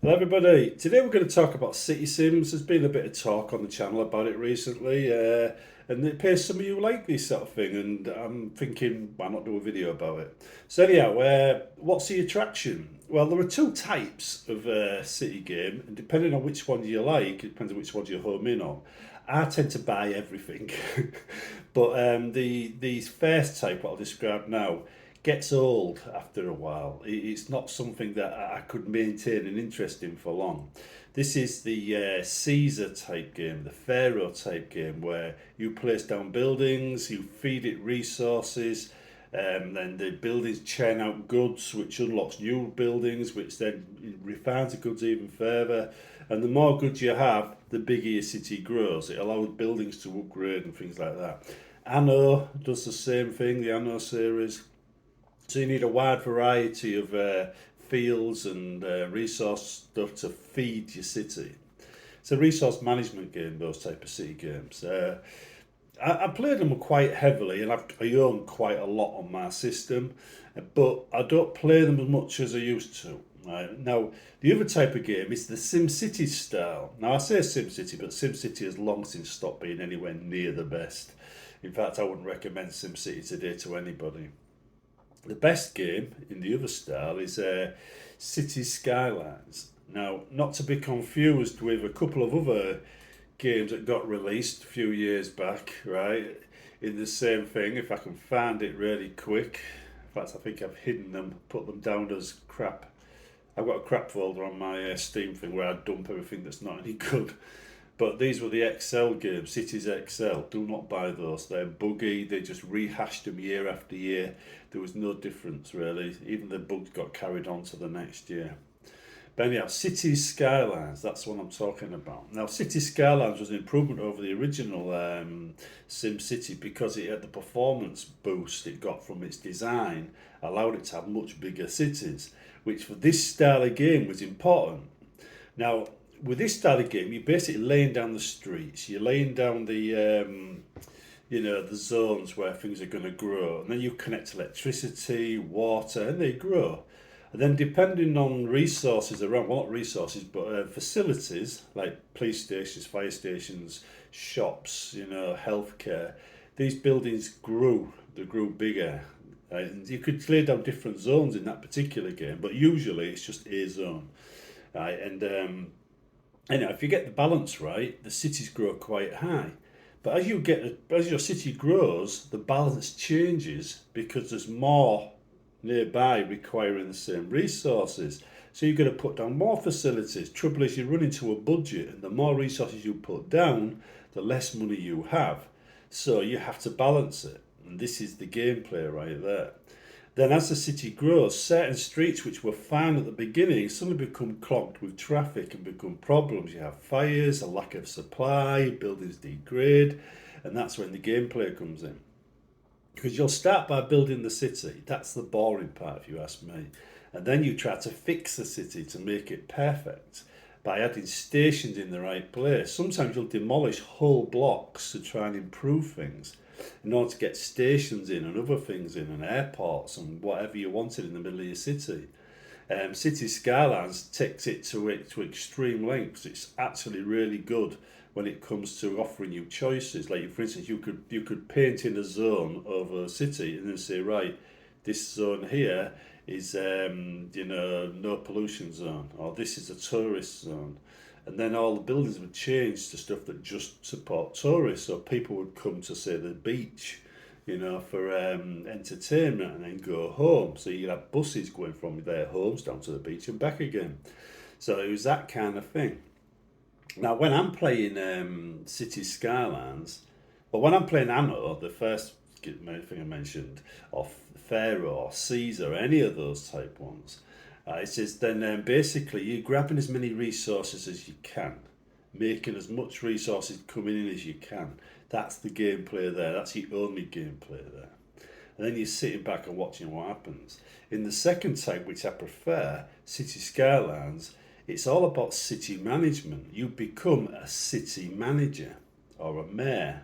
Hello everybody, today we're going to talk about City Sims. There's been a bit of talk on the channel about it recently, and it appears some of you like this sort of thing, and I'm thinking, why not do a video about it? So anyhow, what's the attraction? Well, there are two types of city game, and depending on which one you like, it depends on which one you home in on. I tend to buy everything, but the first type, what I'll describe now, gets old after a while. It's not something that I could maintain an interest in for long. This is the Caesar type game, the Pharaoh type game, where you place down buildings, you feed it resources, then the buildings churn out goods, which unlocks new buildings, which then refines the goods even further. And the more goods you have, the bigger your city grows. It allows buildings to upgrade and things like that. Anno does the same thing, the Anno series. So you need a wide variety of fields and resource stuff to feed your city. It's a resource management game, those type of city games. I played them quite heavily, and I own quite a lot on my system, but I don't play them as much as I used to. Right. Now, the other type of game is the SimCity style. Now, I say SimCity, but SimCity has long since stopped being anywhere near the best. In fact, I wouldn't recommend SimCity today to anybody. The best game in the other style is City Skylines. Now, not to be confused with a couple of other games that got released a few years back, right? In the same thing, if I can find it really quick. In fact, I think I've hidden them, put them down as crap. I've got a crap folder on my Steam thing where I dump everything that's not any good. But these were the Excel games, Cities Excel. Do not buy those. They're buggy. They just rehashed them year after year. There was no difference really. Even the bugs got carried on to the next year. But anyhow, Cities Skylines, that's what I'm talking about. Now, Cities Skylines was an improvement over the original SimCity because it had the performance boost it got from its design, allowed it to have much bigger cities, which for this style of game was important. Now, with this style of game, you're basically laying down the streets, you're laying down the zones where things are going to grow, and then you connect electricity, water, and they grow. And then depending on resources around, well, not resources, but facilities like police stations, fire stations, shops, healthcare, these buildings grew. They grew bigger. Right? And you could lay down different zones in that particular game, but usually it's just a zone. Right? And if you get the balance right, the cities grow quite high. But as your city grows, the balance changes because there's more nearby requiring the same resources. So you're going to put down more facilities. Trouble is, you run into a budget, and the more resources you put down, the less money you have. So you have to balance it. And this is the gameplay right there. Then, as the city grows, certain streets which were fine at the beginning suddenly become clogged with traffic and become problems. You have fires, a lack of supply, buildings degrade, and that's when the gameplay comes in. Because you'll start by building the city, that's the boring part if you ask me. And then you try to fix the city to make it perfect by adding stations in the right place. Sometimes you'll demolish whole blocks to try and improve things in order to get stations in and other things in and airports and whatever you wanted in the middle of your city. City Skylines takes it to extreme lengths. It's actually really good when it comes to offering you choices. Like for instance, you could paint in a zone over a city and then say, right, this zone here is no pollution zone, or this is a tourist zone. And then all the buildings would change to stuff that just support tourists. So people would come to, say, the beach, for entertainment and then go home. So you'd have buses going from their homes down to the beach and back again. So it was that kind of thing. Now, when I'm playing City Skylines, well, when I'm playing Anno, the first thing I mentioned, or Pharaoh or Caesar, any of those type ones, it says then basically you're grabbing as many resources as you can, making as much resources coming in as you can. That's the gameplay there. That's the only gameplay there. And then you're sitting back and watching what happens. In the second type, which I prefer, City Skylines, it's all about city management. You become a city manager or a mayor.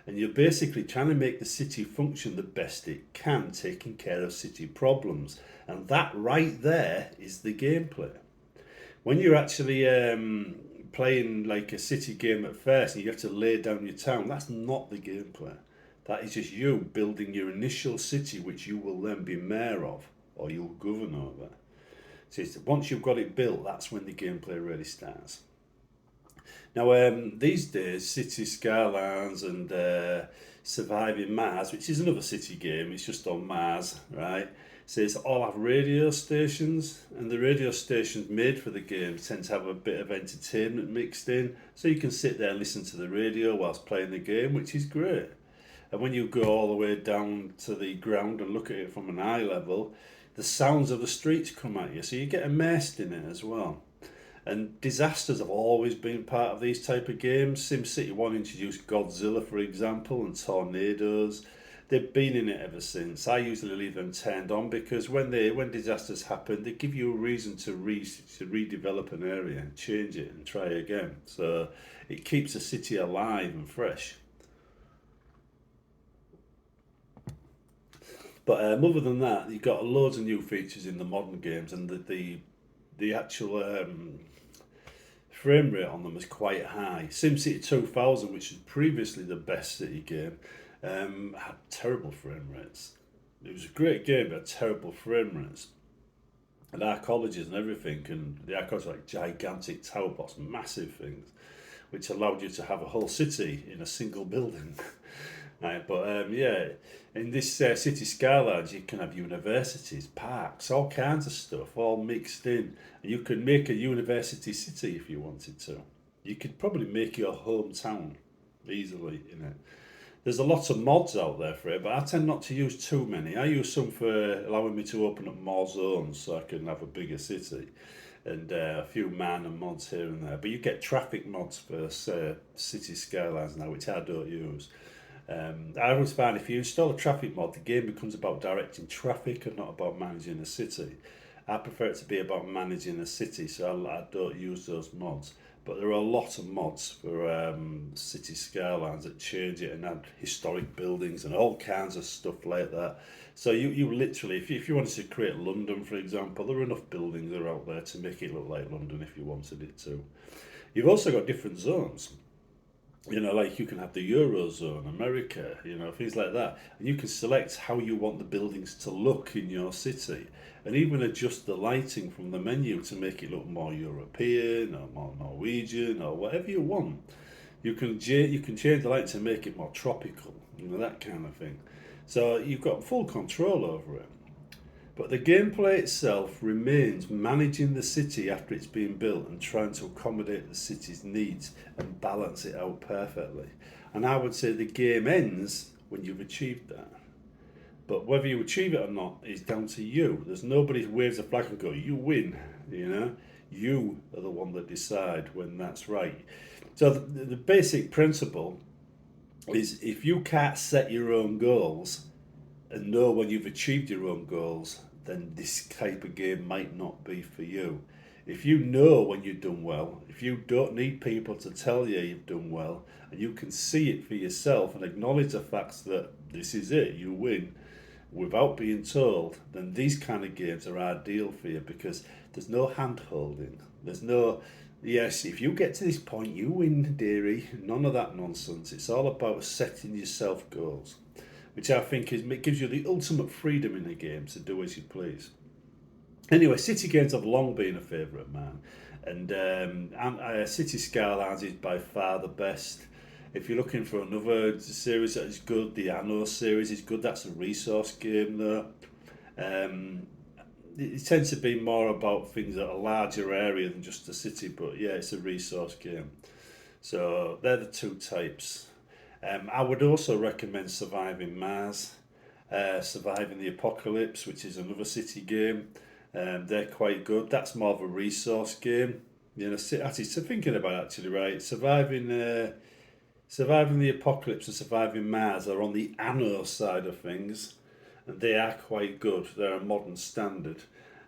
And you're basically trying to make the city function the best it can, taking care of city problems. And that right there is the gameplay. When you're actually playing like a city game at first and you have to lay down your town, that's not the gameplay. That is just you building your initial city, which you will then be mayor of or you'll govern over. So once you've got it built, that's when the gameplay really starts. Now, these days, City Skylines and Surviving Mars, which is another city game, it's just on Mars, right? So it's all have radio stations, and the radio stations made for the game tend to have a bit of entertainment mixed in, so you can sit there and listen to the radio whilst playing the game, which is great. And when you go all the way down to the ground and look at it from an eye level, the sounds of the streets come at you, so you get immersed in it as well. And disasters have always been part of these type of games. SimCity 1 introduced Godzilla, for example, and tornadoes. They've been in it ever since. I usually leave them turned on because when disasters happen, they give you a reason to redevelop an area and change it and try again. So it keeps the city alive and fresh. But other than that, you've got loads of new features in the modern games, and the actual frame rate on them is quite high. SimCity 2000, which was previously the best city game, had terrible frame rates. It was a great game, but terrible frame rates. And arcologies and everything, and the arcologies were like gigantic tower blocks, massive things, which allowed you to have a whole city in a single building. Right, but yeah, in this city skylines, you can have universities, parks, all kinds of stuff, all mixed in. And you could make a university city if you wanted to. You could probably make your hometown easily in it. There's a lot of mods out there for it, but I tend not to use too many. I use some for allowing me to open up more zones so I can have a bigger city. And a few minor mods here and there. But you get traffic mods for city skylines now, which I don't use. I always find if you install a traffic mod, the game becomes about directing traffic and not about managing a city. I prefer it to be about managing a city, so I don't use those mods. But there are a lot of mods for city skylines that change it and add historic buildings and all kinds of stuff like that. So you literally, if you wanted to create London, for example, there are enough buildings that are out there to make it look like London if you wanted it to. You've also got different zones. Like you can have the Eurozone, America, things like that. And you can select how you want the buildings to look in your city and even adjust the lighting from the menu to make it look more European or more Norwegian or whatever you want. You can change the light to make it more tropical, that kind of thing. So you've got full control over it. But the gameplay itself remains managing the city after it's been built and trying to accommodate the city's needs and balance it out perfectly. And I would say the game ends when you've achieved that. But whether you achieve it or not is down to you. There's nobody who waves a flag and go, you win, You are the one that decide when that's right. So the basic principle is if you can't set your own goals and know when you've achieved your own goals, then this type of game might not be for you. If you know when you've done well, if you don't need people to tell you you've done well, and you can see it for yourself and acknowledge the facts that this is it, you win, without being told, then these kind of games are ideal for you because there's no hand holding. There's no, yes, if you get to this point, you win, dearie. None of that nonsense. It's all about setting yourself goals, which I think gives you the ultimate freedom in the game to do as you please. Anyway, city games have long been a favourite of mine, and City Skylines is by far the best. If you're looking for another series that is good, the Anno series is good. That's a resource game though. It tends to be more about things that are a larger area than just a city, but yeah, it's a resource game. So they're the two types. I would also recommend Surviving Mars, Surviving the Apocalypse, which is another city game. They're quite good. That's more of a resource game. Actually, so thinking about it, actually, right? Surviving the Apocalypse and Surviving Mars are on the Anno side of things, and they are quite good. They're a modern standard.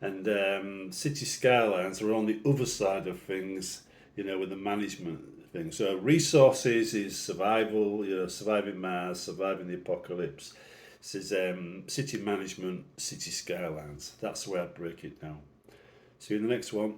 And City Skylines are on the other side of things, with the management thing. So resources is survival, surviving Mars, surviving the apocalypse. This is city management, City Skylines. That's the way I'd break it down. See you in the next one.